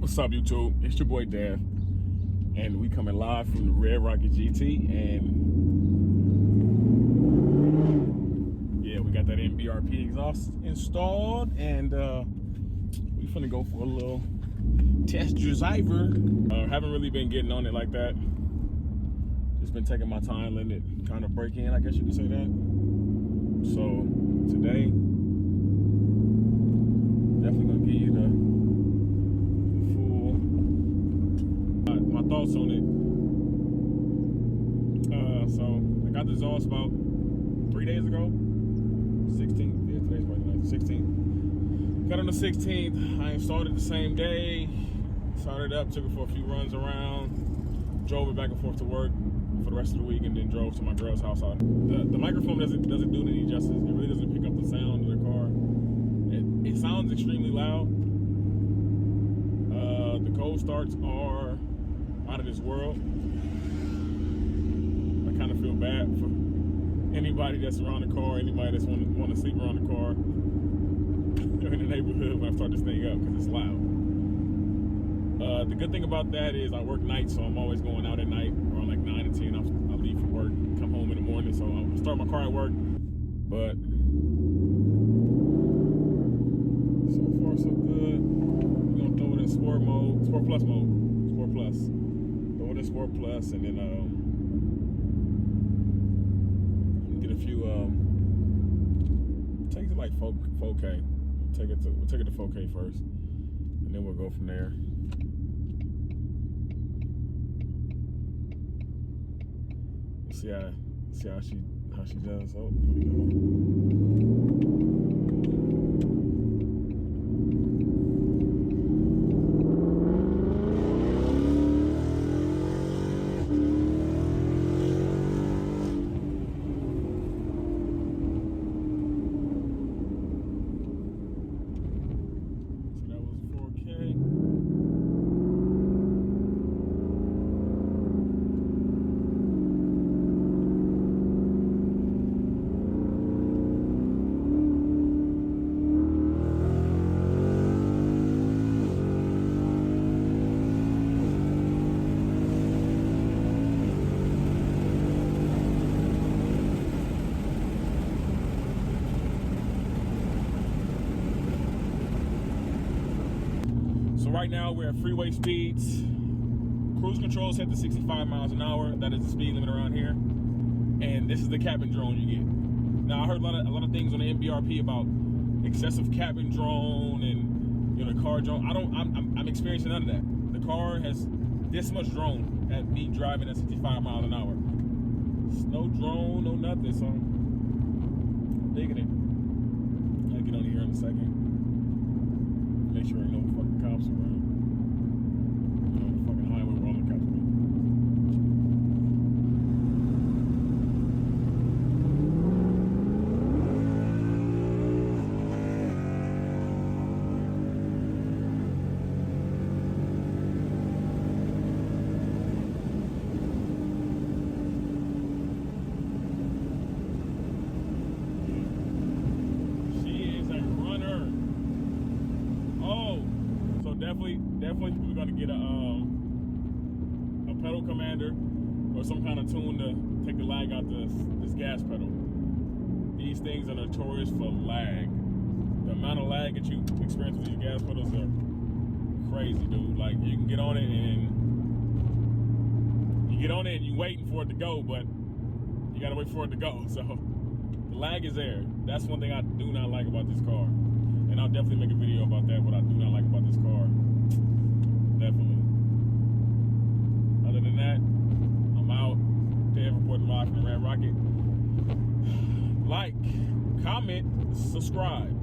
What's up, YouTube? It's your boy Dev, and we coming live from the Red Rocket GT, and yeah, we got that MBRP exhaust installed, and we finna go for a little test driver. Haven't really been getting on it like that. Just been taking my time, letting it kind of break in, I guess you could say that. So today, definitely gonna give you the full my thoughts on it. So I got the exhaust about 3 days ago. 16th, yeah, today's Wednesday, 16th. Got on the 16th. I installed it the same day. Started it up, took it for a few runs around, drove it back and forth to work for the rest of the week, and then drove to my girl's house. The microphone doesn't do it any justice. It really doesn't pick up the sound of the car. It sounds extremely loud. The cold starts are out of this world. I kind of feel bad for anybody that's around the car, anybody that's want to sleep around the car in the neighborhood when I start this thing up, because it's loud. The good thing about that is I work nights, so I'm always going out at night around like 9 to 10. I'll leave from work, come home in the morning, so I'll start my car at work. But so far so good. We're gonna throw it in Sport mode, Sport Plus mode, Sport Plus. Throw it in Sport Plus, and then get a few. Take it to like 4K. We'll take it to 4K first, and then we'll go from there. See how she does. Oh, here we go. So that was 4K. So right now we're at freeway speeds. Cruise control set to 65 miles an hour. That is the speed limit around here. And this is the cabin drone you get. Now I heard a lot of things on the MBRP about excessive cabin drone and the car drone. I'm experiencing none of that. The car has this much drone at me driving at 65 miles an hour. It's no drone, no nothing. So I'm digging it. I'll get on here in a second. Make sure ain't no fucking cops around. On the fucking highway where all the cops are. She is a runner. Oh, so definitely we're gonna get a pedal commander or some kind of tune to take the lag out this gas pedal. These things are notorious for lag. The amount of lag that you experience with these gas pedals are crazy, dude. Like, you can get on it and you're waiting for it to go, but you gotta wait for it to go. So the lag is there. That's one thing I do not like about this car. And I'll definitely make a video about that, what I do not like about this car. Definitely. Other than that, I'm out. Dev reporting live from the Red Rocket. Like, comment, subscribe.